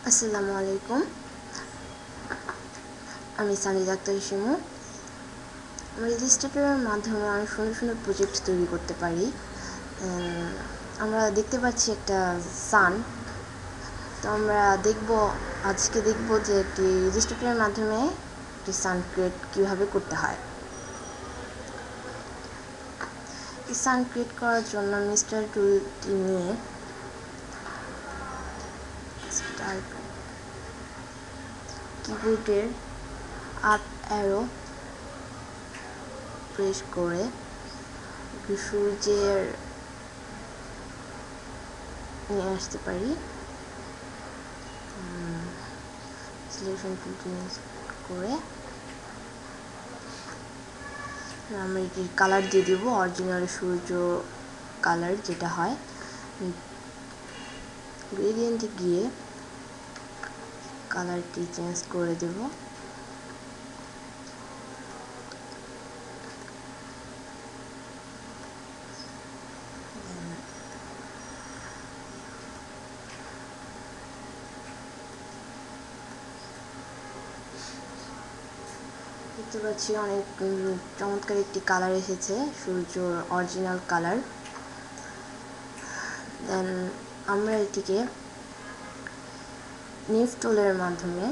আসসালামু আলাইকুম, আমি সানিদ আক্তার শিমু। আমরা ইলাস্ট্রেটরের মাধ্যমে অনেক সুন্দর সুন্দর প্রজেক্ট তৈরি করতে পারি। আমরা দেখতে পাচ্ছি একটা সান, তো আমরা আজকে দেখব যে একটি ইলাস্ট্রেটরের মাধ্যমে একটি সান ক্রিয়েট কীভাবে করতে হয়। এই সান ক্রিয়েট করার জন্য মিস্টার টুলটি নিয়ে কিবোর্ডের আপ অ্যারো প্রেস করে সূর্যের নিয়ে আসতে পারি। সিলেকশন টুলটি করে আমরা এটি কালার দিয়ে দেব, অরিজিনাল সূর্য কালার যেটা হয়। গ্রেডিয়েন্টে গিয়ে কালারটি চেঞ্জ করে দেব। দেখতে পাচ্ছি অনেক চমৎকার একটি কালার এসেছে, সূর্যর অরিজিনাল কালার। দেন আমরা এটিকে নিভ টুলের মাধ্যমে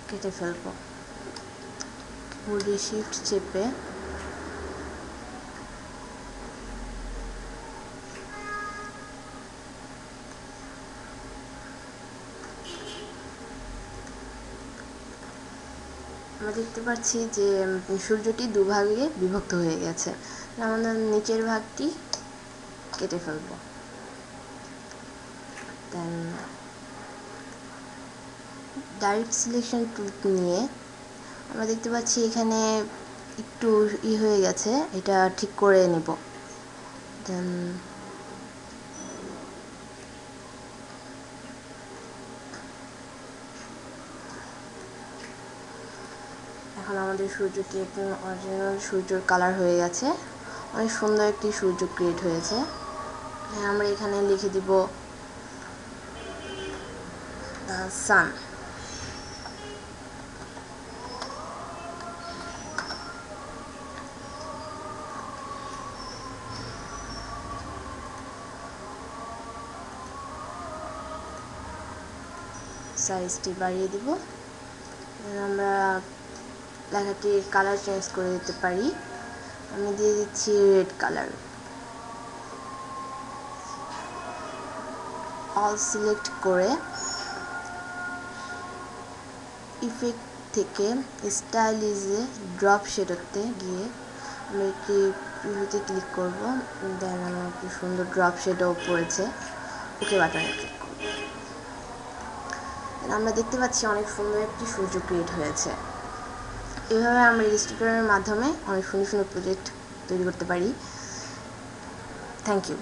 কেটে ফেলব। কিবোর্ডে শিফট চেপে আমরা দেখতে পাচ্ছি যে সূর্যটি দুভাগে বিভক্ত হয়ে গেছে। আমাদের নিচের ভাগটি কেটে ফেলব। দেন ডাইরেক্ট সিলেকশন টুল নিয়ে আমরা দেখতে পাচ্ছি এখানে একটু হয়ে গেছে, এটা ঠিক করে নিব। দেন এখন আমাদের সূর্যটি একটু অরিজিনাল সূর্যের কালার হয়ে গেছে, অনেক সুন্দর একটি সূর্য ক্রিয়েট হয়েছে। আমরা এখানে লিখে দিব সান। সাইজটি বাড়িয়ে দিব। আমরা লেখাটির কালার চেঞ্জ করে দিতে পারি। আমি দিয়ে দিচ্ছি রেড কালার। অল সিলেক্ট করে ইফেক্ট থেকে স্টাইলিজে ড্রপ শেডোতে গিয়ে আমরা একটি প্রিভিউতে ক্লিক করব। দেন আমার একটি সুন্দর ড্রপ শেডো পড়েছে, ওকে বাটনে ক্লিক করব। আমরা দেখতে পাচ্ছি অনেক সুন্দর একটি সূর্য ক্রিয়েট হয়েছে। এভাবে আমরা ইলাস্ট্রেটরের মাধ্যমে অনেক সুন্দর সুন্দর প্রজেক্ট তৈরি করতে পারি। Thank you.